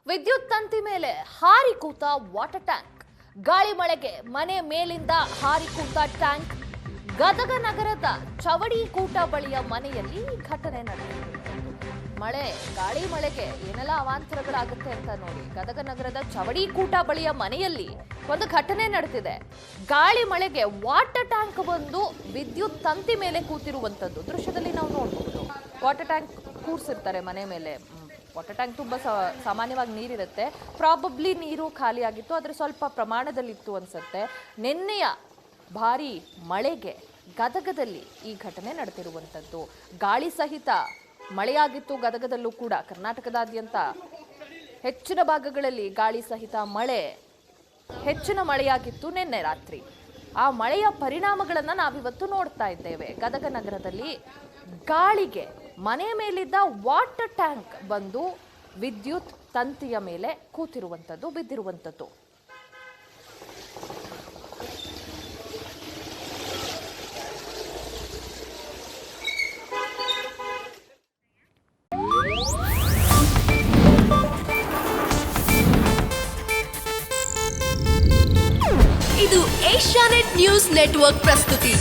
ವಿದ್ಯುತ್ ತಂತಿ ಮೇಲೆ ಹಾರಿ ಕೂತ ವಾಟರ್ ಟ್ಯಾಂಕ್. ಗಾಳಿ ಮಳೆಗೆ ಮನೆ ಮೇಲಿಂದ ಹಾರಿ ಕೂತ ಟ್ಯಾಂಕ್. ಗದಗ ನಗರದ ಚವಡಿ ಕೂಟ ಬಳಿಯ ಮನೆಯಲ್ಲಿ ಘಟನೆ ನಡೆದಿದೆ. ಗಾಳಿ ಮಳೆಗೆ ಏನೆಲ್ಲ ಅವಾಂತರಗಳಾಗುತ್ತೆ ಅಂತ ನೋಡಿ. ಗದಗ ನಗರದ ಚವಡಿ ಕೂಟ ಬಳಿಯ ಮನೆಯಲ್ಲಿ ಒಂದು ಘಟನೆ ನಡೆದಿದೆ. ಗಾಳಿ ಮಳೆಗೆ ವಾಟರ್ ಟ್ಯಾಂಕ್ ಬಂದು ವಿದ್ಯುತ್ ತಂತಿ ಮೇಲೆ ಕೂತಿರುವಂತದ್ದು ದೃಶ್ಯದಲ್ಲಿ ನಾವು ನೋಡಬಹುದು. ವಾಟರ್ ಟ್ಯಾಂಕ್ ಕೂರಿಸಿರ್ತಾರೆ ಮನೆ ಮೇಲೆ. ವಾಟರ್ ಟ್ಯಾಂಕ್ ತುಂಬ ಸಾಮಾನ್ಯವಾಗಿ ನೀರಿರುತ್ತೆ. ಪ್ರಾಬಬ್ಲಿ ನೀರು ಖಾಲಿ ಆಗಿತ್ತು, ಆದರೆ ಸ್ವಲ್ಪ ಪ್ರಮಾಣದಲ್ಲಿತ್ತು ಅನ್ಸುತ್ತೆ. ನಿನ್ನೆಯ ಭಾರಿ ಮಳೆಗೆ ಗದಗದಲ್ಲಿ ಈ ಘಟನೆ ನಡೆದಿರುವಂಥದ್ದು. ಗಾಳಿ ಸಹಿತ ಮಳೆಯಾಗಿತ್ತು. ಗದಗದಲ್ಲೂ ಕೂಡ ಕರ್ನಾಟಕದಾದ್ಯಂತ ಹೆಚ್ಚಿನ ಭಾಗಗಳಲ್ಲಿ ಗಾಳಿ ಸಹಿತ ಹೆಚ್ಚಿನ ಮಳೆಯಾಗಿತ್ತು ನಿನ್ನೆ ರಾತ್ರಿ. ಆ ಮಳೆಯ ಪರಿಣಾಮಗಳನ್ನು ನಾವಿವತ್ತು ನೋಡ್ತಾ ಇದ್ದೇವೆ. ಗದಗ ನಗರದಲ್ಲಿ ಗಾಳಿಗೆ ಮನೆ ಮೇಲಿದ್ದ ವಾಟರ್ ಟ್ಯಾಂಕ್ ಬಂದು ವಿದ್ಯುತ್ ತಂತಿಯ ಮೇಲೆ ಕೂತಿರುವಂಥದ್ದು, ಬಿದ್ದಿರುವಂಥದ್ದು. ಇದು ಏಷ್ಯಾನೆಟ್ ನ್ಯೂಸ್ ನೆಟ್ವರ್ಕ್ ಪ್ರಸ್ತುತಿ.